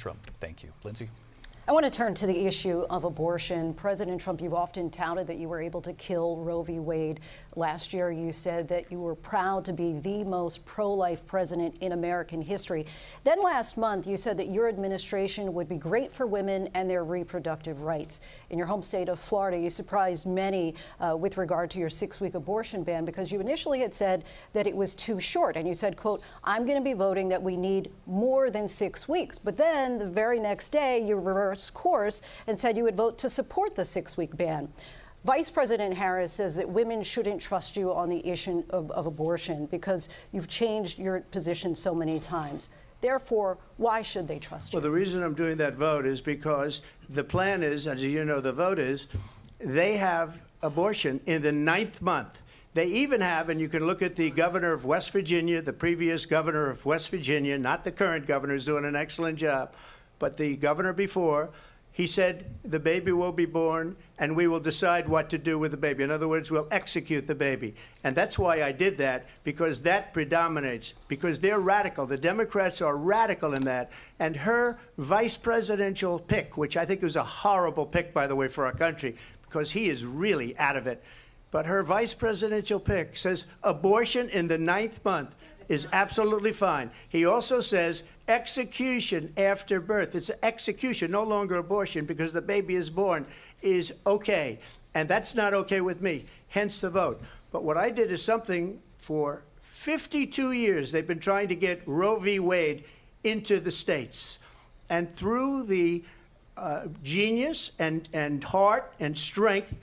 Trump. Thank you. Lindsay? I want to turn to the issue of abortion. President Trump, you've often touted that you were able to kill Roe v. Wade. Last year, you said that you were proud to be the most pro-life president in American history. Then last month, you said that your administration would be great for women and their reproductive rights. In your home state of Florida, you surprised many with regard to your 6-week abortion ban because you initially had said that it was too short. And you said, quote, I'm going to be voting that we need more than 6 weeks. But then the very next day, you reversed course and said you would vote to support the 6-week ban. Vice President Harris says that women shouldn't trust you on the issue of abortion because you've changed your position so many times. Therefore, why should they trust you? Well, the reason I'm doing that vote is because the plan is, as you know, the vote is, they have abortion in the 9th month. They even have, and you can look at the governor of West Virginia, the previous governor of West Virginia, not the current governor, who's doing an excellent job, but the governor before, he said the baby will be born and we will decide what to do with the baby. In other words, we'll execute the baby. And that's why I did that, because that predominates, because they're radical. The Democrats are radical in that. And her vice presidential pick, which I think was a horrible pick, by the way, for our country, because he is really out of it. But her vice presidential pick says abortion in the 9th month is absolutely fine. He also says execution after birth. It's execution, no longer abortion, because the baby is born, is okay. And that's not okay with me, hence the vote. But what I did is something for 52 years. They've been trying to get Roe v. Wade into the states. And through the genius and heart and strength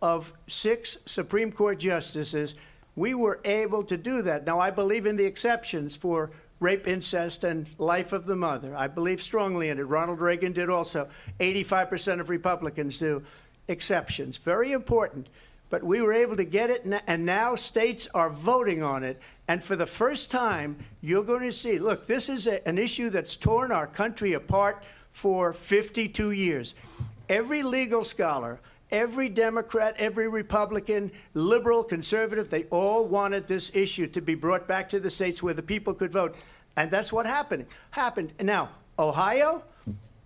of 6 Supreme Court justices, we were able to do that. Now, I believe in the exceptions for rape, incest, and life of the mother. I believe strongly in it. Ronald Reagan did also. 85% of Republicans do. Exceptions. Very important. But we were able to get it, and now states are voting on it. And for the first time, you're going to see, look, this is an issue that's torn our country apart for 52 years. Every legal scholar, every Democrat, every Republican, liberal, conservative, they all wanted this issue to be brought back to the states where the people could vote. And that's what happened. Now, Ohio,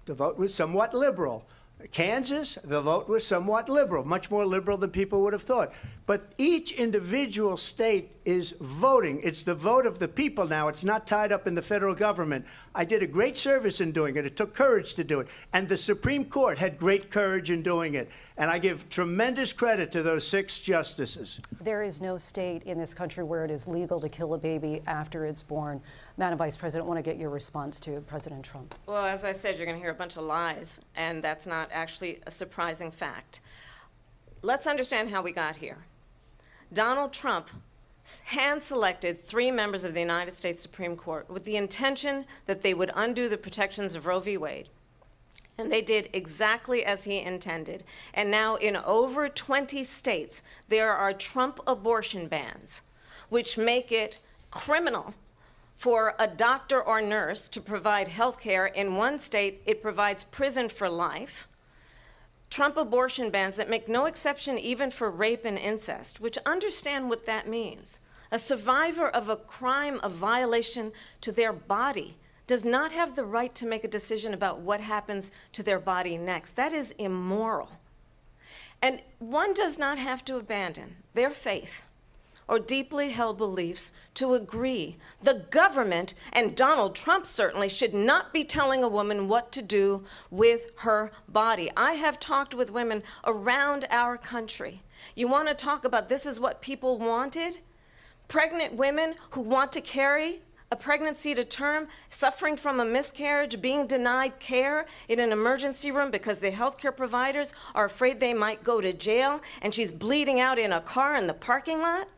the vote was somewhat liberal. Kansas, the vote was somewhat liberal, much more liberal than people would have thought. But each individual state is voting. It's the vote of the people now. It's not tied up in the federal government. I did a great service in doing it. It took courage to do it. And the Supreme Court had great courage in doing it. And I give tremendous credit to those 6 justices. There is no state in this country where it is legal to kill a baby after it's born. Madam Vice President, I want to get your response to President Trump. Well, as I said, you're going to hear a bunch of lies, and that's not actually a surprising fact. Let's understand how we got here. Donald Trump hand-selected 3 members of the United States Supreme Court with the intention that they would undo the protections of Roe v. Wade. And they did exactly as he intended. And now in over 20 states, there are Trump abortion bans, which make it criminal for a doctor or nurse to provide health care. In one state, it provides prison for life. Trump abortion bans that make no exception even for rape and incest, which understand what that means. A survivor of a crime of violation to their body does not have the right to make a decision about what happens to their body next. That is immoral. And one does not have to abandon their faith or deeply held beliefs to agree. The government, and Donald Trump certainly, should not be telling a woman what to do with her body. I have talked with women around our country. You want to talk about this is what people wanted? Pregnant women who want to carry a pregnancy to term, suffering from a miscarriage, being denied care in an emergency room because the healthcare providers are afraid they might go to jail, and she's bleeding out in a car in the parking lot.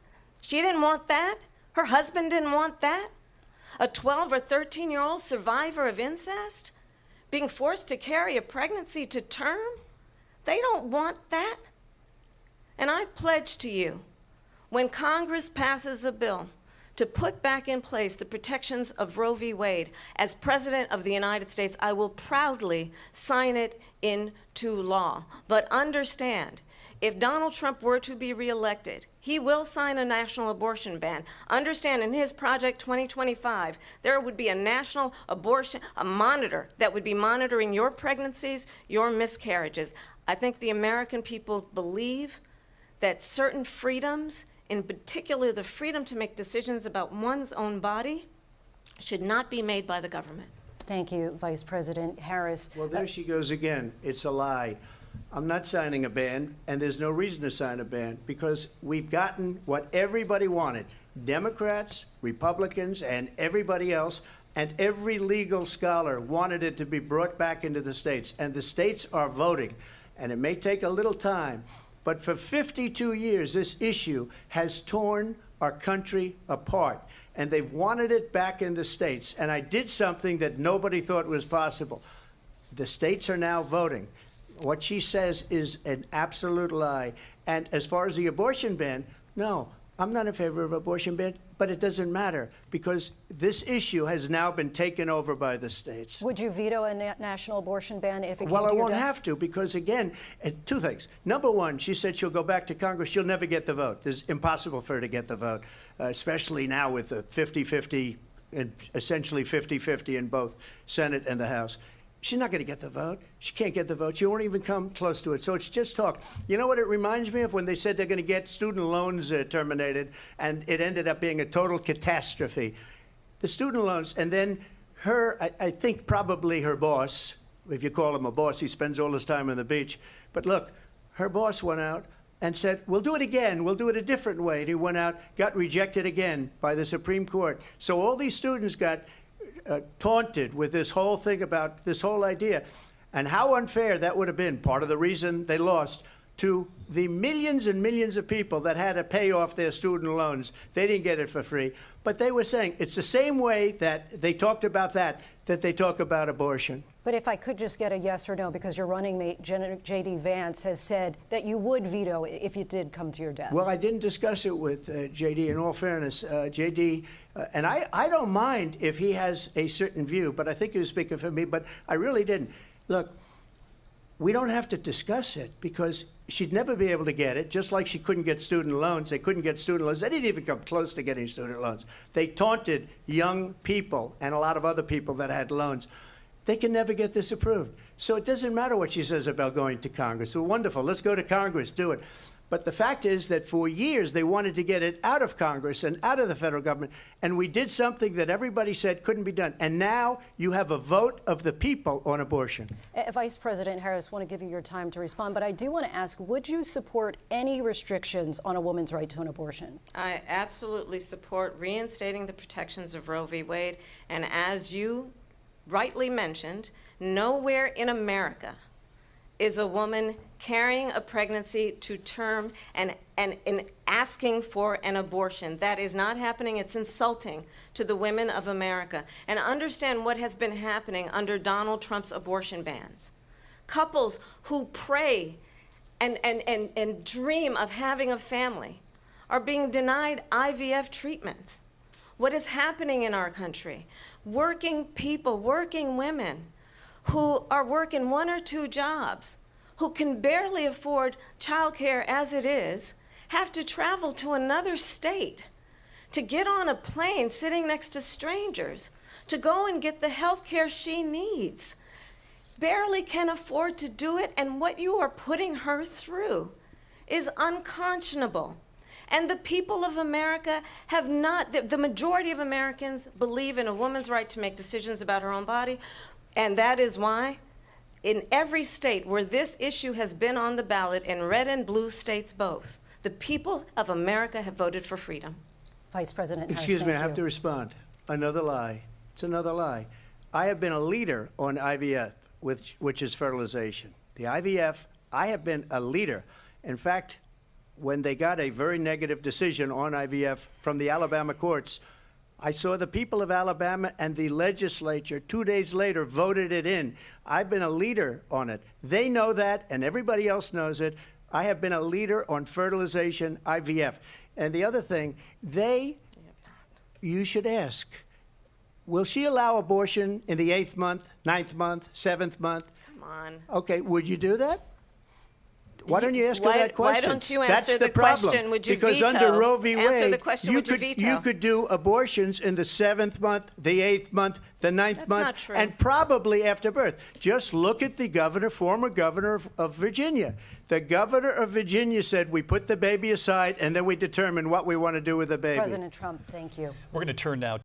She didn't want that. Her husband didn't want that. A 12 or 13-year-old survivor of incest being forced to carry a pregnancy to term. They don't want that. And I pledge to you, when Congress passes a bill to put back in place the protections of Roe v. Wade, as President of the United States, I will proudly sign it into law. But understand, if Donald Trump were to be reelected, he will sign a national abortion ban. Understand, in his Project 2025, there would be a national abortion, a monitor that would be monitoring your pregnancies, your miscarriages. I think the American people believe that certain freedoms, in particular the freedom to make decisions about one's own body, should not be made by the government. Thank you, Vice President Harris. Well, there she goes again. It's a lie. I'm not signing a ban, and there's no reason to sign a ban because we've gotten what everybody wanted. Democrats, Republicans, and everybody else, and every legal scholar wanted it to be brought back into the states, and the states are voting. And it may take a little time, but for 52 years, this issue has torn our country apart, and they've wanted it back in the states. And I did something that nobody thought was possible. The states are now voting. What she says is an absolute lie. And as far as the abortion ban, no, I'm not in favor of abortion ban, but it doesn't matter because this issue has now been taken over by the states. Would you veto a national abortion ban if it came Well, to I your won't desk? have to because, again, two things. Number one, she said she'll go back to Congress. She'll never get the vote. It's impossible for her to get the vote, especially now with the 50-50, and essentially 50-50 in both Senate and the House. She's not going to get the vote. She can't get the vote. She won't even come close to it. So it's just talk. You know what it reminds me of? When they said they're going to get student loans terminated, and it ended up being a total catastrophe. The student loans, and then her, I think probably her boss, if you call him a boss, he spends all his time on the beach. But look, her boss went out and said, we'll do it again. We'll do it a different way. And he went out, got rejected again by the Supreme Court. So all these students got taunted with this whole thing about this whole idea. And how unfair that would have been, part of the reason they lost, to the millions and millions of people that had to pay off their student loans. They didn't get it for free. But they were saying it's the same way that they talked about that they talk about abortion. But if I could just get a yes or no, because your running mate, J.D. Vance, has said that you would veto it if it did come to your desk. Well, I didn't discuss it with J.D. In all fairness, J.D., and I don't mind if he has a certain view, but I think he was speaking for me, but I really didn't. Look, we don't have to discuss it because she'd never be able to get it, just like she couldn't get student loans. They couldn't get student loans. They didn't even come close to getting student loans. They taunted young people and a lot of other people that had loans. They can never get this approved. So it doesn't matter what she says about going to Congress. Well, wonderful. Let's go to Congress. Do it. But the fact is that for years they wanted to get it out of Congress and out of the federal government, and we did something that everybody said couldn't be done. And now you have a vote of the people on abortion. Vice President Harris, I want to give you your time to respond, but I do want to ask, would you support any restrictions on a woman's right to an abortion? I absolutely support reinstating the protections of Roe v. Wade, and as you rightly mentioned, nowhere in America is a woman carrying a pregnancy to term and asking for an abortion. That is not happening. It's insulting to the women of America. And understand what has been happening under Donald Trump's abortion bans. Couples who pray and dream of having a family are being denied IVF treatments. What is happening in our country? Working people, working women, who are working 1 or 2 jobs, who can barely afford childcare as it is, have to travel to another state to get on a plane sitting next to strangers to go and get the health care she needs, barely can afford to do it, and what you are putting her through is unconscionable. And the people of America have not, the majority of Americans believe in a woman's right to make decisions about her own body. And that is why in every state where this issue has been on the ballot, in red and blue states both, the people of America have voted for freedom. Vice President Harris, Excuse me, I thank have you. to respond. Another lie. It's another lie. I have been a leader on IVF, which is fertilization. The IVF, I have been a leader. In fact, when they got a very negative decision on IVF from the Alabama courts, I saw the people of Alabama and the legislature 2 days later voted it in. I've been a leader on it. They know that, and everybody else knows it. I have been a leader on fertilization, IVF. And the other thing, you should ask, will she allow abortion in the 8th month, 9th month, 7th month? Come on. Okay, would you do that? Why don't you ask her that question? Why don't you That's answer the the problem. question? Would you because veto? under Roe v. Answer Wade, the question, you would you could veto? you could do abortions in the 7th month, the 8th month, the 9th That's month, not true. and probably after birth. Just look at the governor, former governor of Virginia. The governor of Virginia said we put the baby aside and then we determine what we want to do with the baby. President Trump, thank you. We're going to turn now